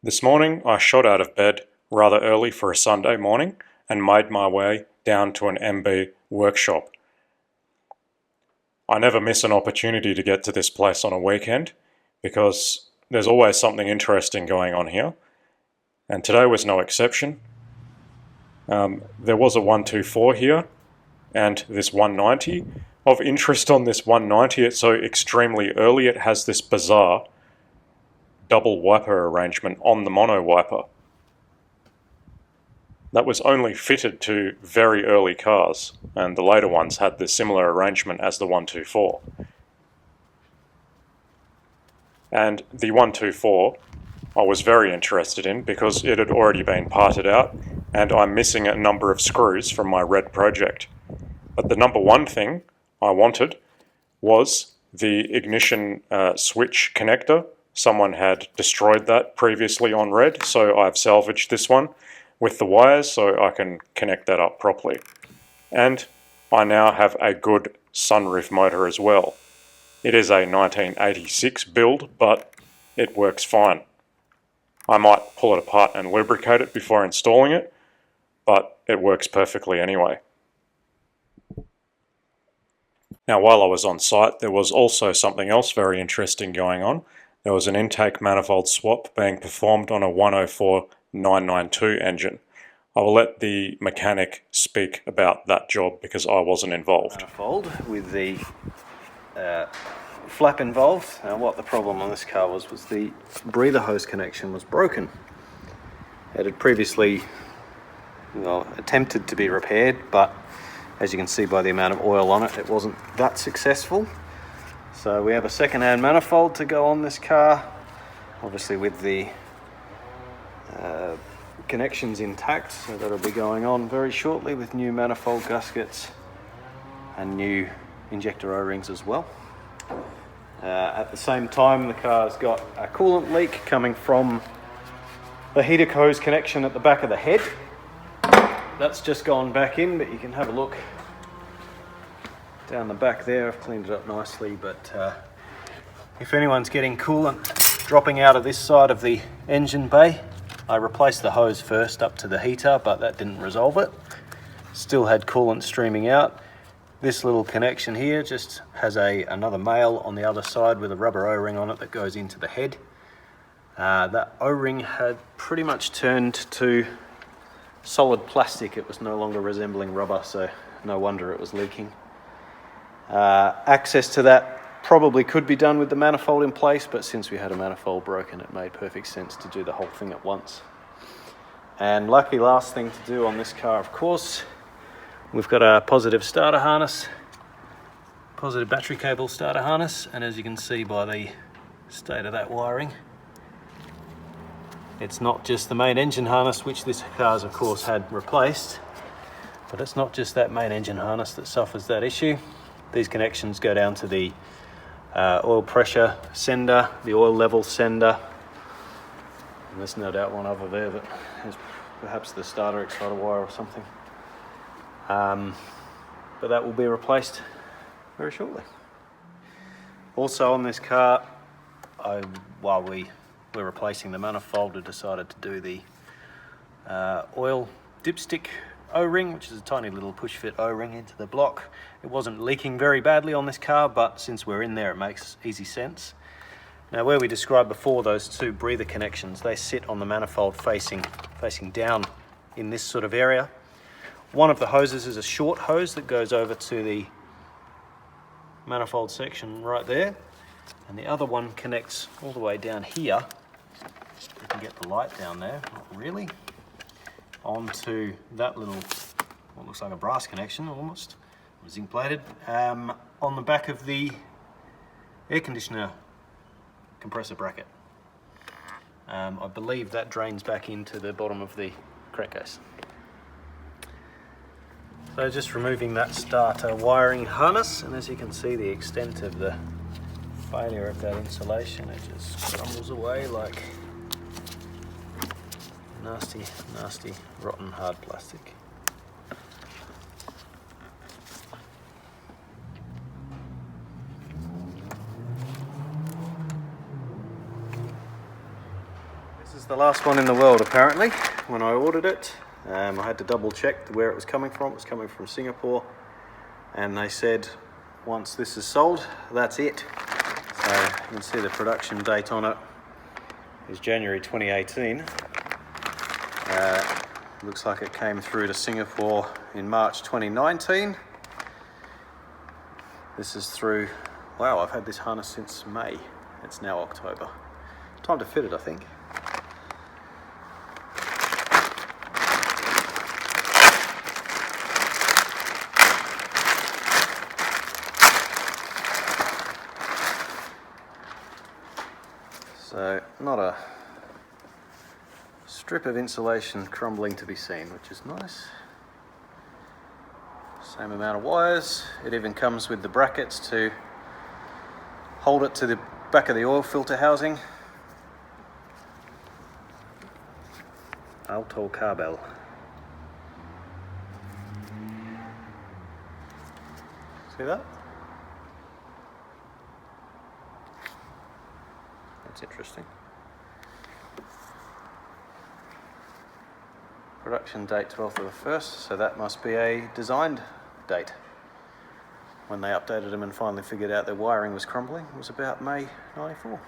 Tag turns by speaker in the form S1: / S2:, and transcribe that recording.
S1: This morning I shot out of bed rather early for a Sunday morning and made my way down to an MB workshop. I never miss an opportunity to get to this place on a weekend because there's always something interesting going on here, and today was no exception. There was a 124 here and this 190. Of interest on this 190, it's so extremely early, it has this bizarre double wiper arrangement on the mono wiper. That was only fitted to very early cars, and the later ones had the similar arrangement as the 124. And the 124 I was very interested in because it had already been parted out, and I'm missing a number of screws from my red project. But the number one thing I wanted was the ignition switch connector. Someone had destroyed that previously on red, so I've salvaged this one with the wires so I can connect that up properly. And I now have a good sunroof motor as well. It is a 1986 build, but it works fine. I might pull it apart and lubricate it before installing it, but it works perfectly anyway. Now, while I was on site, there was also something else very interesting going on. There was an intake manifold swap being performed on a 104 992 engine. I will let the mechanic speak about that job because I wasn't involved.
S2: Manifold with the flap involved. Now, what the problem on this car was the breather hose connection was broken. It had previously attempted to be repaired, but as you can see by the amount of oil on it, it wasn't that successful. So we have a second-hand manifold to go on this car, obviously with the connections intact, so that'll be going on very shortly with new manifold gaskets and new injector O-rings as well. At the same time, the car's got a coolant leak coming from the heater hose connection at the back of the head. That's just gone back in, but you can have a look down the back there. I've cleaned it up nicely, but if anyone's getting coolant dropping out of this side of the engine bay, I replaced the hose first up to the heater, but that didn't resolve it. Still had coolant streaming out. This little connection here just has another male on the other side with a rubber O-ring on it that goes into the head. That O-ring had pretty much turned to solid plastic. It was no longer resembling rubber, so no wonder it was leaking. Access to that probably could be done with the manifold in place, but since we had a manifold broken, it made perfect sense to do the whole thing at once. And lucky last thing to do on this car, of course, we've got a positive starter harness, positive battery cable starter harness, and as you can see by the state of that wiring, it's not just the main engine harness, which this car's of course had replaced, but it's not just that main engine harness that suffers that issue. These connections go down to the oil pressure sender, the oil level sender, and there's no doubt one other there that is perhaps the starter exciter wire or something. But that will be replaced very shortly. Also on this car, while we were replacing the manifold, I decided to do the oil dipstick O-ring, which is a tiny little push fit O-ring into the block. It wasn't leaking very badly on this car, but since we're in there, it makes easy sense. Now, where we described before, those two breather connections, they sit on the manifold facing down in this sort of area. One of the hoses is a short hose that goes over to the manifold section right there, and the other one connects all the way down here. You can get the light down there, not really, onto that little, what looks like a brass connection almost, zinc plated, on the back of the air conditioner compressor bracket. I believe that drains back into the bottom of the crankcase. So just removing that starter wiring harness, and as you can see, the extent of the failure of that insulation, it just crumbles away like nasty, nasty, rotten hard plastic. This is the last one in the world apparently. When I ordered it, I had to double check where it was coming from. It was coming from Singapore, and they said once this is sold, that's it. So you can see the production date on it is January 2018. Looks like it came through to Singapore in March 2019. This is through, wow, I've had this harness since May. It's now October. Time to fit it, I think. So, not a strip of insulation crumbling to be seen, which is nice. Same amount of wires. It even comes with the brackets to hold it to the back of the oil filter housing. Alto Carbel. See that? That's interesting. Production date 12th of the 1st, so that must be a designed date. When they updated them and finally figured out their wiring was crumbling, it was about May '94.